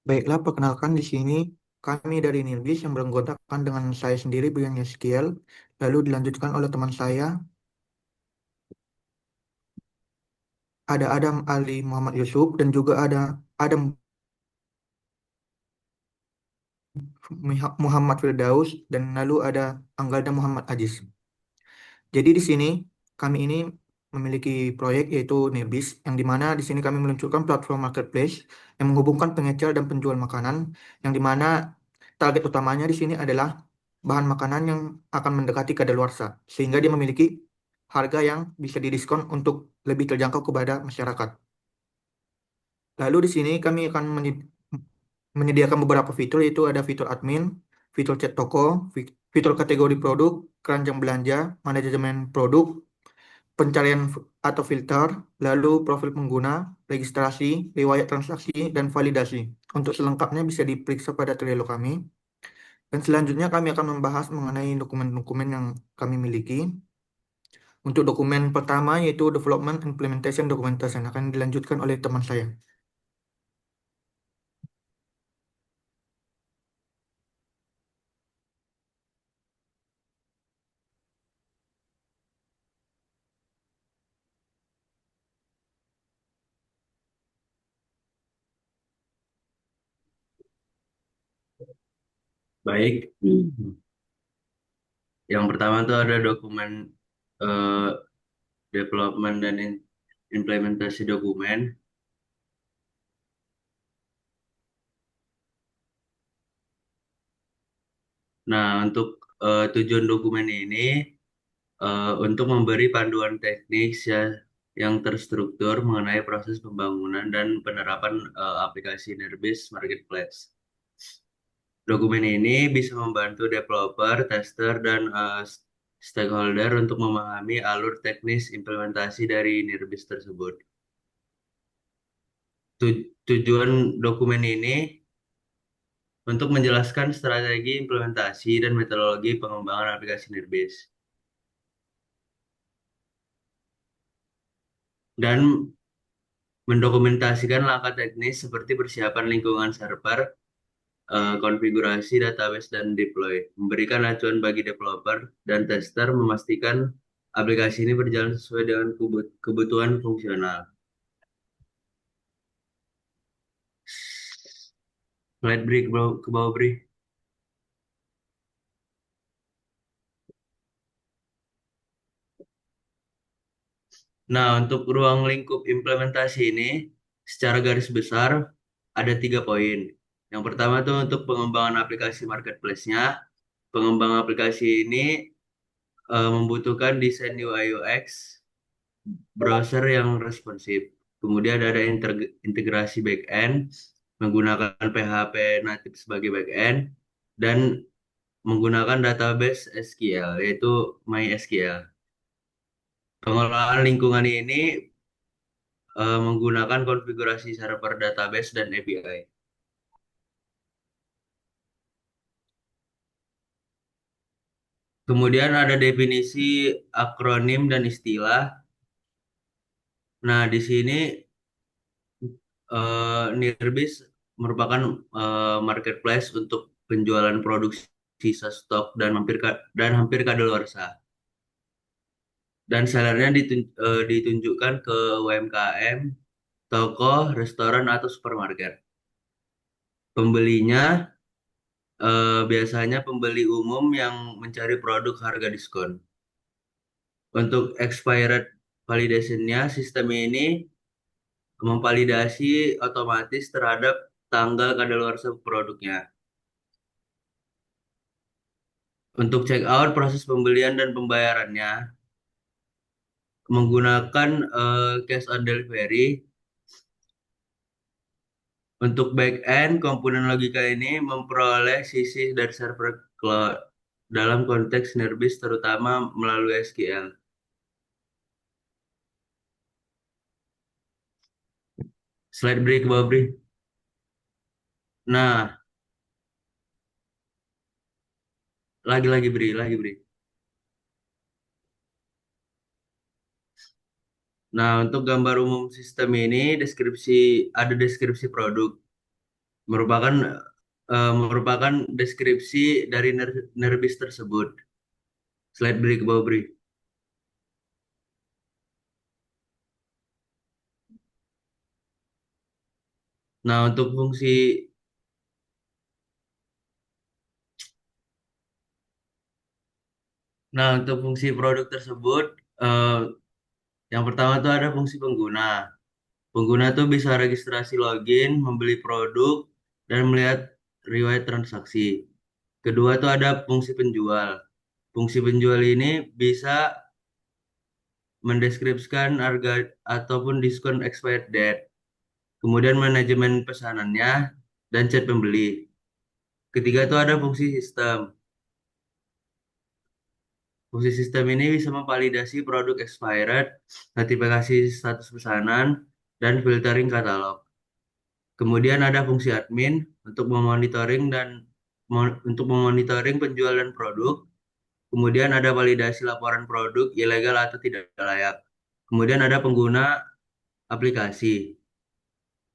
Baiklah, perkenalkan di sini kami dari Nirbis yang beranggotakan dengan saya sendiri Brian Yeskiel, lalu dilanjutkan oleh teman saya, ada Adam Ali Muhammad Yusuf, dan juga ada Adam Muhammad Firdaus, dan lalu ada Anggalda Muhammad Aziz. Jadi di sini kami ini memiliki proyek yaitu Nirbis, yang dimana di sini kami meluncurkan platform marketplace yang menghubungkan pengecer dan penjual makanan, yang dimana target utamanya di sini adalah bahan makanan yang akan mendekati kadaluarsa, sehingga dia memiliki harga yang bisa didiskon untuk lebih terjangkau kepada masyarakat. Lalu di sini kami akan menyediakan beberapa fitur, yaitu ada fitur admin, fitur chat toko, fitur kategori produk, keranjang belanja, manajemen produk, pencarian atau filter, lalu profil pengguna, registrasi, riwayat transaksi, dan validasi. Untuk selengkapnya bisa diperiksa pada Trello kami. Dan selanjutnya kami akan membahas mengenai dokumen-dokumen yang kami miliki. Untuk dokumen pertama yaitu Development Implementation Documentation akan dilanjutkan oleh teman saya. Baik, yang pertama tuh ada dokumen eh, development dan implementasi dokumen. Nah, untuk tujuan dokumen ini untuk memberi panduan teknis ya yang terstruktur mengenai proses pembangunan dan penerapan aplikasi Nerbis Marketplace. Dokumen ini bisa membantu developer, tester, dan stakeholder untuk memahami alur teknis implementasi dari Nirbis tersebut. Tujuan dokumen ini untuk menjelaskan strategi implementasi dan metodologi pengembangan aplikasi Nirbis dan mendokumentasikan langkah teknis seperti persiapan lingkungan server, konfigurasi database dan deploy, memberikan acuan bagi developer dan tester, memastikan aplikasi ini berjalan sesuai dengan kebutuhan fungsional. Slide break ke bawah, Bri. Nah, untuk ruang lingkup implementasi ini, secara garis besar ada 3 poin. Yang pertama tuh untuk pengembangan aplikasi marketplace-nya. Pengembang aplikasi ini membutuhkan desain UI UX, browser yang responsif. Kemudian ada integrasi backend menggunakan PHP native sebagai backend dan menggunakan database SQL yaitu MySQL. Pengelolaan lingkungan ini menggunakan konfigurasi server database dan API. Kemudian ada definisi akronim dan istilah. Nah, di sini Nirbis merupakan marketplace untuk penjualan produk sisa stok dan hampir kadaluarsa. Dan sellernya ditunjukkan ke UMKM, toko, restoran atau supermarket. Pembelinya biasanya pembeli umum yang mencari produk harga diskon. Untuk expired validation-nya, sistem ini memvalidasi otomatis terhadap tanggal kadaluarsa produknya. Untuk check out, proses pembelian dan pembayarannya menggunakan cash on delivery. Untuk back-end, komponen logika ini memperoleh sisi dari server cloud dalam konteks Nerbis terutama melalui SQL. Slide break ke bawah, Bri. Nah, lagi-lagi Bri, lagi Bri. Nah, untuk gambar umum sistem ini, ada deskripsi produk. merupakan merupakan deskripsi dari nerbis tersebut. Slide beri ke bawah beri. Nah, untuk fungsi untuk fungsi produk tersebut, eh, yang pertama tuh ada fungsi pengguna. Pengguna tuh bisa registrasi login, membeli produk, dan melihat riwayat transaksi. Kedua tuh ada fungsi penjual. Fungsi penjual ini bisa mendeskripsikan harga ataupun diskon expired date. Kemudian manajemen pesanannya dan chat pembeli. Ketiga tuh ada fungsi sistem. Fungsi sistem ini bisa memvalidasi produk expired, notifikasi status pesanan, dan filtering katalog. Kemudian ada fungsi admin untuk memonitoring untuk memonitoring penjualan produk. Kemudian ada validasi laporan produk ilegal atau tidak layak. Kemudian ada pengguna aplikasi.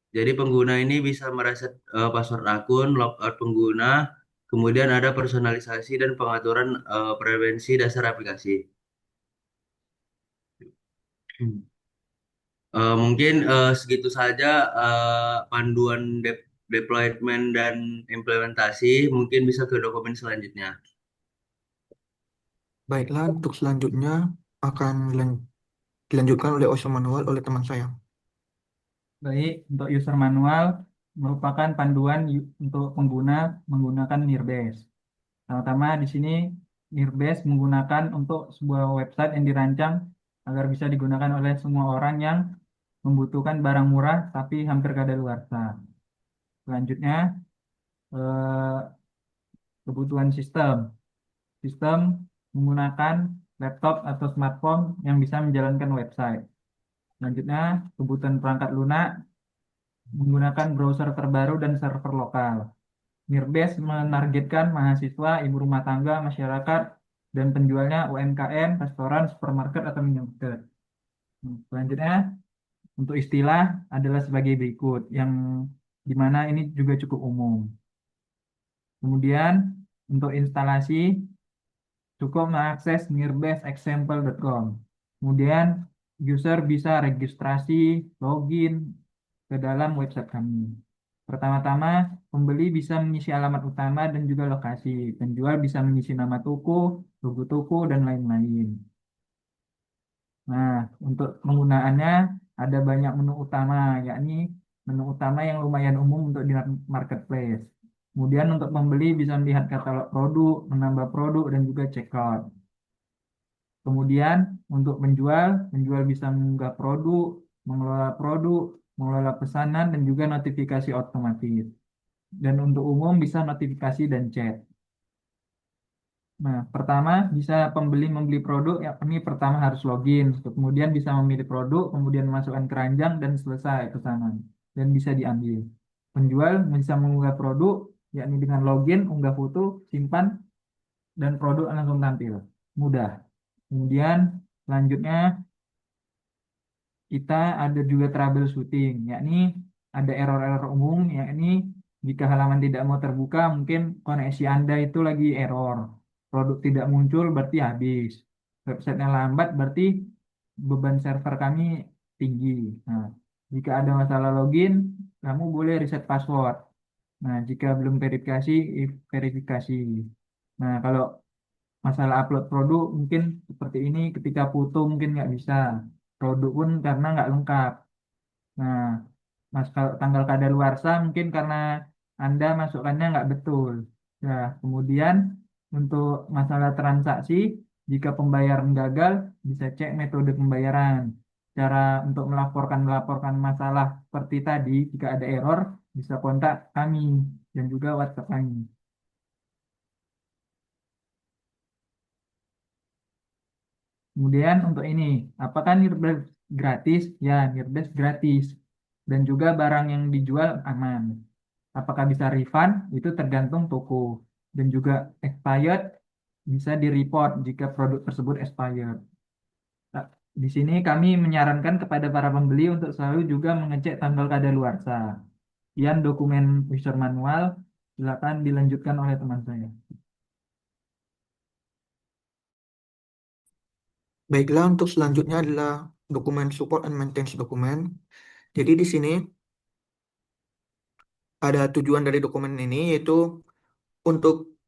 Jadi pengguna ini bisa mereset password akun, logout pengguna, kemudian ada personalisasi dan pengaturan preferensi dasar aplikasi. Mungkin segitu saja panduan deployment dan implementasi. Mungkin bisa ke dokumen selanjutnya. Baiklah, untuk selanjutnya akan dilanjutkan oleh user manual oleh teman saya. Baik, untuk user manual merupakan panduan untuk pengguna menggunakan Nirbase. Pertama, di sini Nirbase menggunakan untuk sebuah website yang dirancang agar bisa digunakan oleh semua orang yang membutuhkan barang murah tapi hampir kadaluarsa. Selanjutnya, eh, kebutuhan sistem. Sistem menggunakan laptop atau smartphone yang bisa menjalankan website. Selanjutnya, kebutuhan perangkat lunak menggunakan browser terbaru dan server lokal. Nirbase menargetkan mahasiswa, ibu rumah tangga, masyarakat, dan penjualnya UMKM, restoran, supermarket, atau minimarket. Selanjutnya, untuk istilah adalah sebagai berikut, yang dimana ini juga cukup umum. Kemudian, untuk instalasi, cukup mengakses nirbaseexample.com. Kemudian, user bisa registrasi, login ke dalam website kami. Pertama-tama, pembeli bisa mengisi alamat utama dan juga lokasi. Penjual bisa mengisi nama toko, logo toko, dan lain-lain. Nah, untuk penggunaannya ada banyak menu utama, yakni menu utama yang lumayan umum untuk di marketplace. Kemudian untuk pembeli bisa melihat katalog produk, menambah produk, dan juga checkout. Kemudian untuk penjual, penjual bisa mengunggah produk, mengelola pesanan, dan juga notifikasi otomatis. Dan untuk umum bisa notifikasi dan chat. Nah, pertama bisa pembeli membeli produk, ya ini pertama harus login, kemudian bisa memilih produk, kemudian masukkan keranjang dan selesai pesanan dan bisa diambil. Penjual bisa mengunggah produk, yakni dengan login, unggah foto, simpan, dan produk langsung tampil. Mudah. Kemudian selanjutnya kita ada juga troubleshooting, yakni ada error-error umum, yakni jika halaman tidak mau terbuka, mungkin koneksi Anda itu lagi error. Produk tidak muncul berarti habis. Websitenya lambat berarti beban server kami tinggi. Nah, jika ada masalah login, kamu boleh reset password. Nah, jika belum verifikasi, verifikasi. Nah, kalau masalah upload produk mungkin seperti ini, ketika foto mungkin nggak bisa. Produk pun karena nggak lengkap. Nah, kalau tanggal kadaluarsa mungkin karena Anda masukkannya nggak betul. Nah, kemudian untuk masalah transaksi, jika pembayaran gagal, bisa cek metode pembayaran. Cara untuk melaporkan masalah seperti tadi, jika ada error, bisa kontak kami dan juga WhatsApp kami. Kemudian untuk ini, apakah Nirbase gratis? Ya, Nirbase gratis. Dan juga barang yang dijual aman. Apakah bisa refund? Itu tergantung toko. Dan juga expired bisa di-report jika produk tersebut expired. Nah, di sini kami menyarankan kepada para pembeli untuk selalu juga mengecek tanggal kadaluarsa. Sekian dokumen user manual. Silakan dilanjutkan oleh teman saya. Baiklah, untuk selanjutnya adalah dokumen support and maintenance dokumen. Jadi di sini ada tujuan dari dokumen ini yaitu untuk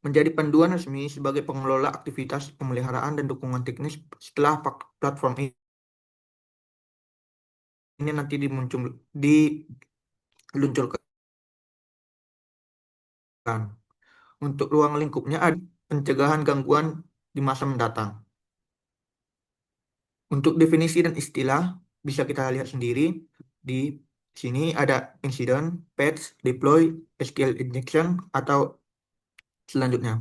menjadi panduan resmi sebagai pengelola aktivitas pemeliharaan dan dukungan teknis setelah platform ini nanti diluncurkan. Untuk ruang lingkupnya ada pencegahan gangguan di masa mendatang. Untuk definisi dan istilah bisa kita lihat sendiri di sini ada incident, patch, deploy, SQL injection atau selanjutnya.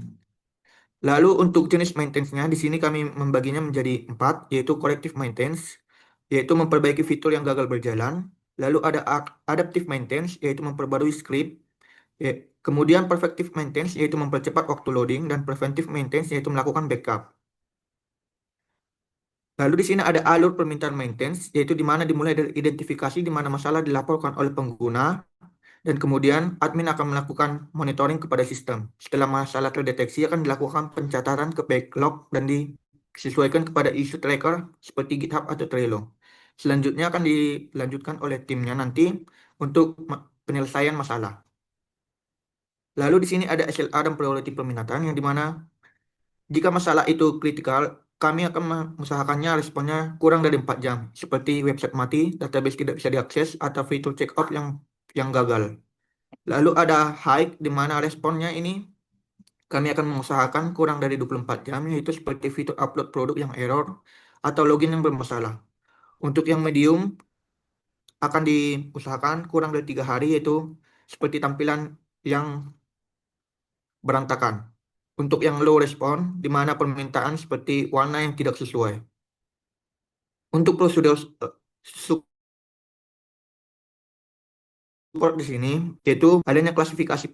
Lalu untuk jenis maintenance-nya di sini kami membaginya menjadi 4 yaitu corrective maintenance yaitu memperbaiki fitur yang gagal berjalan. Lalu ada adaptive maintenance yaitu memperbarui script. Kemudian preventive maintenance yaitu mempercepat waktu loading dan preventive maintenance yaitu melakukan backup. Lalu di sini ada alur permintaan maintenance, yaitu di mana dimulai dari identifikasi di mana masalah dilaporkan oleh pengguna, dan kemudian admin akan melakukan monitoring kepada sistem. Setelah masalah terdeteksi akan dilakukan pencatatan ke backlog dan disesuaikan kepada issue tracker seperti GitHub atau Trello. Selanjutnya akan dilanjutkan oleh timnya nanti untuk penyelesaian masalah. Lalu di sini ada SLA dan priority peminatan yang di mana jika masalah itu kritikal, kami akan mengusahakannya responnya kurang dari 4 jam, seperti website mati, database tidak bisa diakses, atau fitur check out yang gagal. Lalu ada hike, di mana responnya ini kami akan mengusahakan kurang dari 24 jam, yaitu seperti fitur upload produk yang error, atau login yang bermasalah. Untuk yang medium, akan diusahakan kurang dari 3 hari, yaitu seperti tampilan yang berantakan. Untuk yang low respon, di mana permintaan seperti warna yang tidak sesuai. Untuk prosedur support di sini, yaitu adanya klasifikasi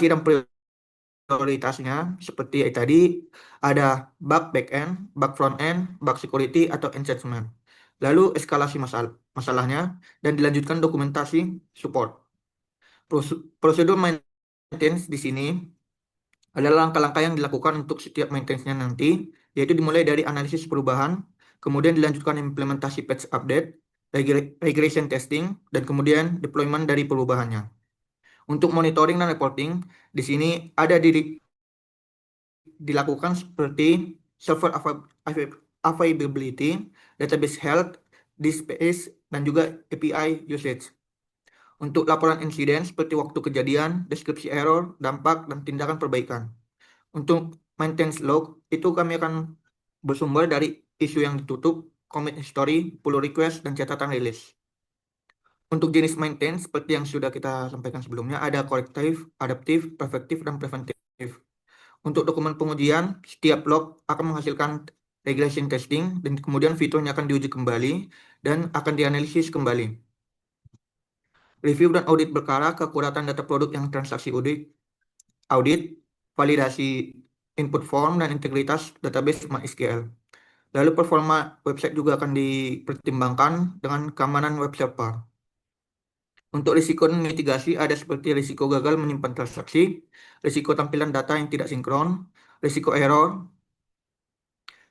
dan prioritasnya, seperti tadi ada bug backend, bug frontend, bug security, atau enhancement. Lalu eskalasi masalahnya, dan dilanjutkan dokumentasi support. Prosedur maintenance di sini adalah langkah-langkah yang dilakukan untuk setiap maintenance-nya nanti, yaitu dimulai dari analisis perubahan, kemudian dilanjutkan implementasi patch update, regression testing, dan kemudian deployment dari perubahannya. Untuk monitoring dan reporting, di sini ada dilakukan seperti server availability, database health, disk space, dan juga API usage. Untuk laporan insiden seperti waktu kejadian, deskripsi error, dampak, dan tindakan perbaikan. Untuk maintenance log, itu kami akan bersumber dari isu yang ditutup, commit history, pull request, dan catatan rilis. Untuk jenis maintenance, seperti yang sudah kita sampaikan sebelumnya, ada corrective, adaptive, preventive, dan preventive. Untuk dokumen pengujian, setiap log akan menghasilkan regression testing, dan kemudian fiturnya akan diuji kembali, dan akan dianalisis kembali. Review dan audit perkara keakuratan data produk yang transaksi audit, validasi input form, dan integritas database MySQL. Lalu performa website juga akan dipertimbangkan dengan keamanan web server. Untuk risiko dan mitigasi ada seperti risiko gagal menyimpan transaksi, risiko tampilan data yang tidak sinkron, risiko error,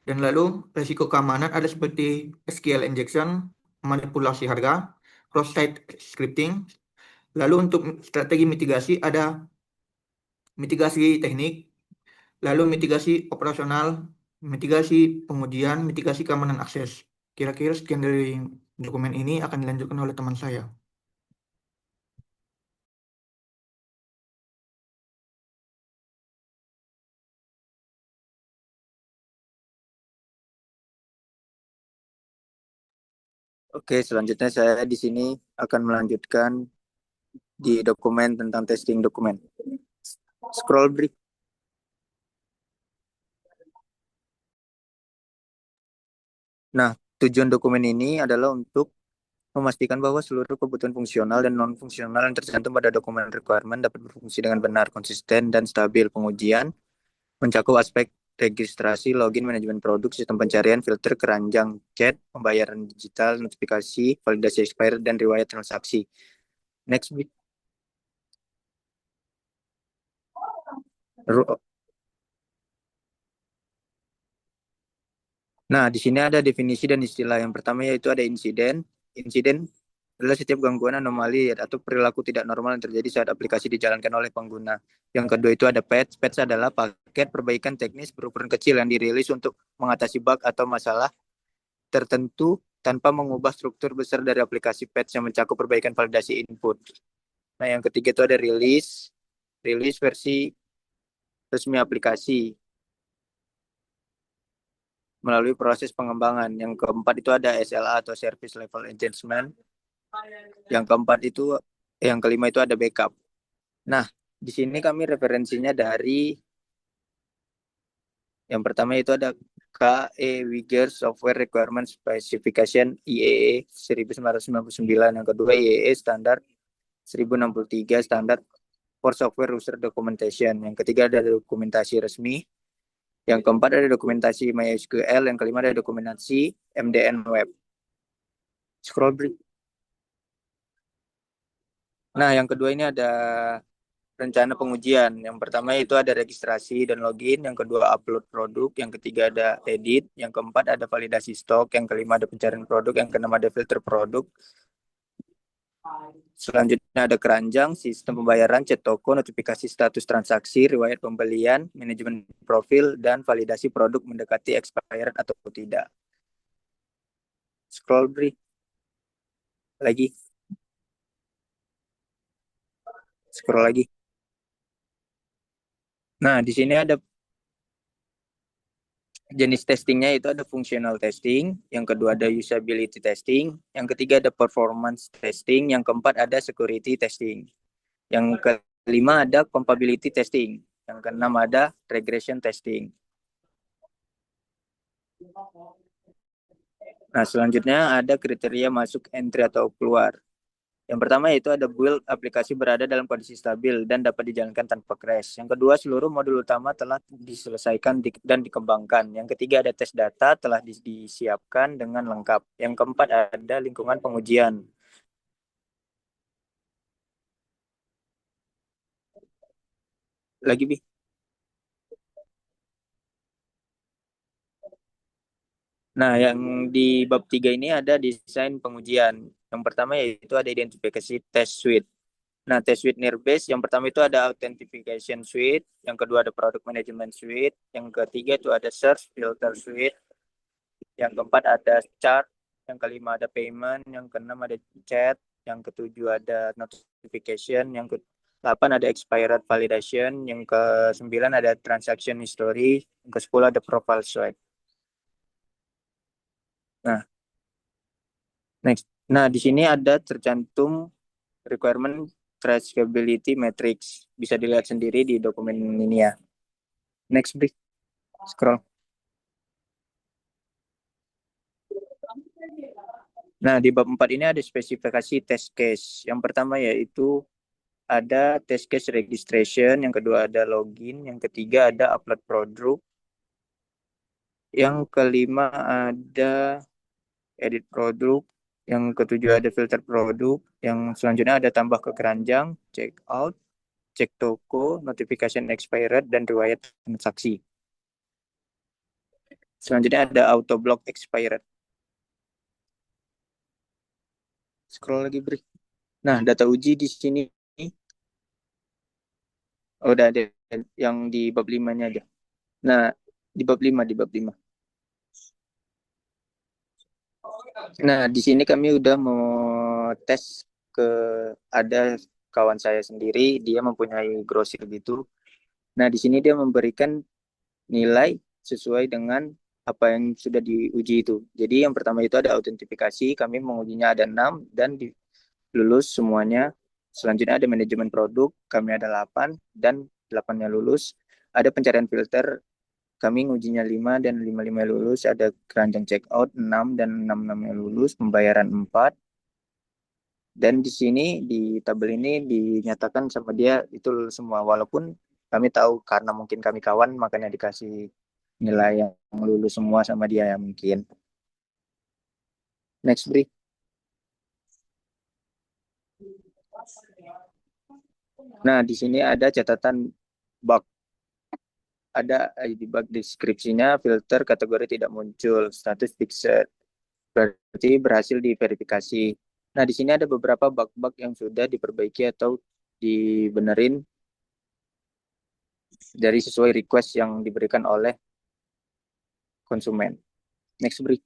dan lalu risiko keamanan ada seperti SQL injection, manipulasi harga, cross-site scripting. Lalu untuk strategi mitigasi ada mitigasi teknik, lalu mitigasi operasional, mitigasi pengujian, mitigasi keamanan akses. Kira-kira sekian dari dokumen ini akan dilanjutkan oleh teman saya. Oke, selanjutnya saya di sini akan melanjutkan di dokumen tentang testing dokumen. Scroll brief. Nah, tujuan dokumen ini adalah untuk memastikan bahwa seluruh kebutuhan fungsional dan non-fungsional yang tercantum pada dokumen requirement dapat berfungsi dengan benar, konsisten, dan stabil. Pengujian mencakup aspek registrasi, login, manajemen produk, sistem pencarian, filter, keranjang chat, pembayaran digital, notifikasi, validasi expired, dan riwayat transaksi. Next week. Ru- Nah, di sini ada definisi dan istilah. Yang pertama yaitu ada insiden. Insiden adalah setiap gangguan, anomali, atau perilaku tidak normal yang terjadi saat aplikasi dijalankan oleh pengguna. Yang kedua itu ada patch. Patch adalah paket perbaikan teknis berukuran kecil yang dirilis untuk mengatasi bug atau masalah tertentu tanpa mengubah struktur besar dari aplikasi patch yang mencakup perbaikan validasi input. Nah, yang ketiga itu ada rilis. Rilis versi resmi aplikasi melalui proses pengembangan. Yang keempat itu ada SLA atau Service Level Enhancement. Yang keempat itu, yang kelima itu ada backup. Nah, di sini kami referensinya dari yang pertama itu ada KE Wigger Software Requirement Specification IEE 1999. Yang kedua IEE Standar 1063 Standar for Software User Documentation. Yang ketiga ada dokumentasi resmi. Yang keempat ada dokumentasi MySQL. Yang kelima ada dokumentasi MDN Web. Scroll break. Nah, yang kedua ini ada rencana pengujian. Yang pertama itu ada registrasi dan login, yang kedua upload produk, yang ketiga ada edit, yang keempat ada validasi stok, yang kelima ada pencarian produk, yang keenam ada filter produk. Selanjutnya ada keranjang, sistem pembayaran, chat toko, notifikasi status transaksi, riwayat pembelian, manajemen profil, dan validasi produk mendekati expired atau tidak. Scroll break. Lagi. Scroll lagi. Nah, di sini ada jenis testingnya itu ada functional testing, yang kedua ada usability testing, yang ketiga ada performance testing, yang keempat ada security testing, yang kelima ada compatibility testing, yang keenam ada regression testing. Nah, selanjutnya ada kriteria masuk entry atau keluar. Yang pertama yaitu ada build aplikasi berada dalam kondisi stabil dan dapat dijalankan tanpa crash. Yang kedua, seluruh modul utama telah diselesaikan dan dikembangkan. Yang ketiga, ada tes data telah disiapkan dengan lengkap. Yang keempat, ada lingkungan pengujian. Lagi, Bi. Nah, yang di bab 3 ini ada desain pengujian. Yang pertama yaitu ada identifikasi test suite. Nah, test suite Nearbase yang pertama itu ada authentication suite, yang kedua ada product management suite, yang ketiga itu ada search filter suite, yang keempat ada chart, yang kelima ada payment, yang keenam ada chat, yang ketujuh ada notification, yang ke-8 ada expired validation, yang ke-9 ada transaction history, yang ke-10 ada profile swipe. Nah, next. Nah, di sini ada tercantum requirement traceability matrix. Bisa dilihat sendiri di dokumen ini ya. Next, please. Scroll. Nah, di bab 4 ini ada spesifikasi test case. Yang pertama yaitu ada test case registration, yang kedua ada login, yang ketiga ada upload produk, yang kelima ada edit produk, yang ketujuh ada filter produk, yang selanjutnya ada tambah ke keranjang, check out, cek toko, notification expired, dan riwayat transaksi. Selanjutnya ada auto block expired. Scroll lagi, Bri. Nah, data uji di sini udah ada yang di bab 5-nya aja. Nah, di bab 5, di bab 5. Nah, di sini kami udah mau tes ke ada kawan saya sendiri, dia mempunyai grosir gitu. Nah, di sini dia memberikan nilai sesuai dengan apa yang sudah diuji itu. Jadi yang pertama itu ada autentifikasi, kami mengujinya ada 6 dan lulus semuanya. Selanjutnya ada manajemen produk, kami ada 8 dan 8-nya lulus. Ada pencarian filter, kami ngujinya 5 dan 5-5 lulus. Ada keranjang check out 6 dan 6-6-nya lulus. Pembayaran 4. Dan di sini di tabel ini dinyatakan sama dia itu lulus semua. Walaupun kami tahu karena mungkin kami kawan makanya dikasih nilai yang lulus semua sama dia ya mungkin. Next, Bri. Nah, di sini ada catatan bug. Ada di bug deskripsinya filter kategori tidak muncul, status fixed. Berarti berhasil diverifikasi. Nah, di sini ada beberapa bug-bug yang sudah diperbaiki atau dibenerin dari sesuai request yang diberikan oleh konsumen. Next, Bri.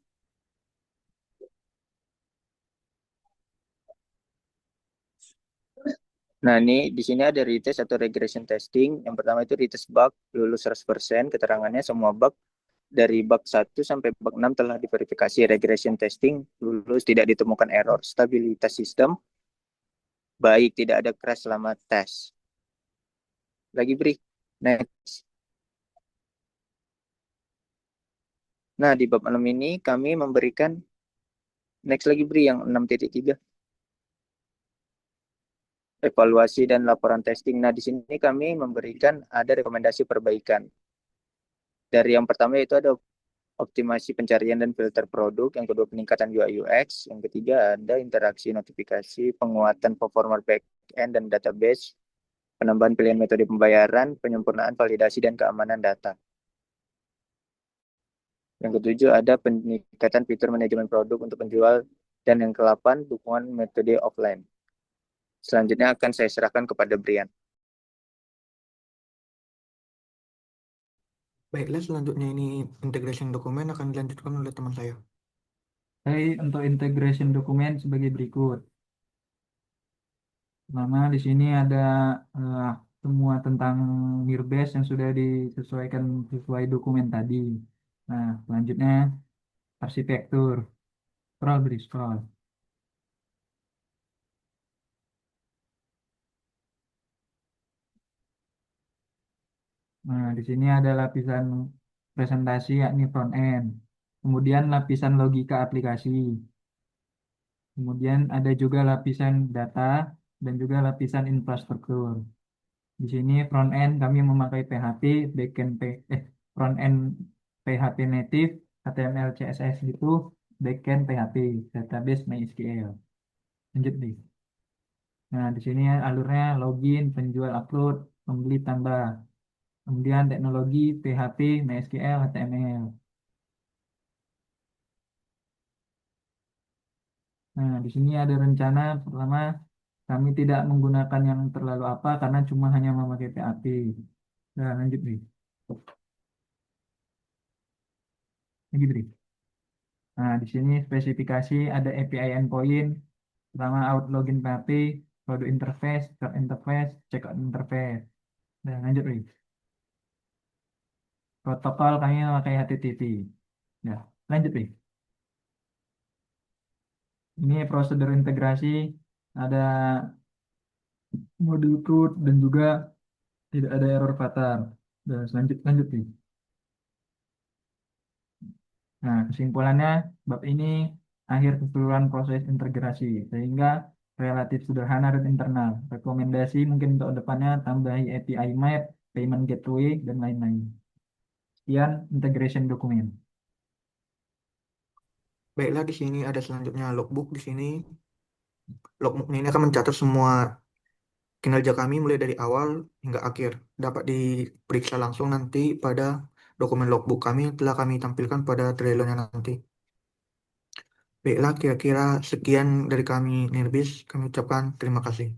Nah, ini di sini ada retest atau regression testing. Yang pertama itu retest bug, lulus 100%. Keterangannya semua bug dari bug 1 sampai bug 6 telah diverifikasi. Regression testing, lulus, tidak ditemukan error. Stabilitas sistem, baik, tidak ada crash selama tes. Lagi, Bri. Next. Nah, di bab 6 ini kami memberikan, next lagi, Bri, yang 6.3. Evaluasi dan laporan testing. Nah, di sini kami memberikan ada rekomendasi perbaikan. Dari yang pertama itu ada optimasi pencarian dan filter produk, yang kedua peningkatan UI UX, yang ketiga ada interaksi notifikasi, penguatan performa backend dan database, penambahan pilihan metode pembayaran, penyempurnaan validasi dan keamanan data. Yang ketujuh ada peningkatan fitur manajemen produk untuk penjual, dan yang ke-8 dukungan metode offline. Selanjutnya akan saya serahkan kepada Brian. Baiklah, selanjutnya ini integration dokumen akan dilanjutkan oleh teman saya. Jadi untuk integration dokumen sebagai berikut. Pertama di sini ada eh, semua tentang Mirbase yang sudah disesuaikan sesuai dokumen tadi. Nah, selanjutnya arsitektur. Scroll, beri scroll. Nah, di sini ada lapisan presentasi yakni front end. Kemudian lapisan logika aplikasi. Kemudian ada juga lapisan data dan juga lapisan infrastruktur. Di sini front end kami memakai PHP, backend front end PHP native, HTML, CSS gitu, backend PHP, database MySQL. Lanjut nih. Nah, di sini alurnya login, penjual upload, pembeli tambah. Kemudian teknologi PHP, MySQL, HTML. Nah, di sini ada rencana pertama kami tidak menggunakan yang terlalu apa karena cuma hanya memakai PHP. Nah, lanjut nih. Lagi nih. Nah, di sini spesifikasi ada API endpoint, pertama out login PHP, product interface, start interface, checkout interface. Nah, lanjut nih. Protokol kami memakai HTTP. Nah, lanjut nih. Ini prosedur integrasi, ada modul code dan juga tidak ada error fatal. Dan lanjut lanjut nih. Nah, kesimpulannya bab ini akhir keseluruhan proses integrasi sehingga relatif sederhana dan internal. Rekomendasi mungkin untuk depannya tambahi API map, payment gateway dan lain-lain. Sekian integration dokumen. Baiklah, di sini ada selanjutnya logbook. Di sini logbook ini akan mencatat semua kinerja kami mulai dari awal hingga akhir. Dapat diperiksa langsung nanti pada dokumen logbook kami yang telah kami tampilkan pada Trello-nya nanti. Baiklah, kira-kira sekian dari kami Nirbis. Kami ucapkan terima kasih.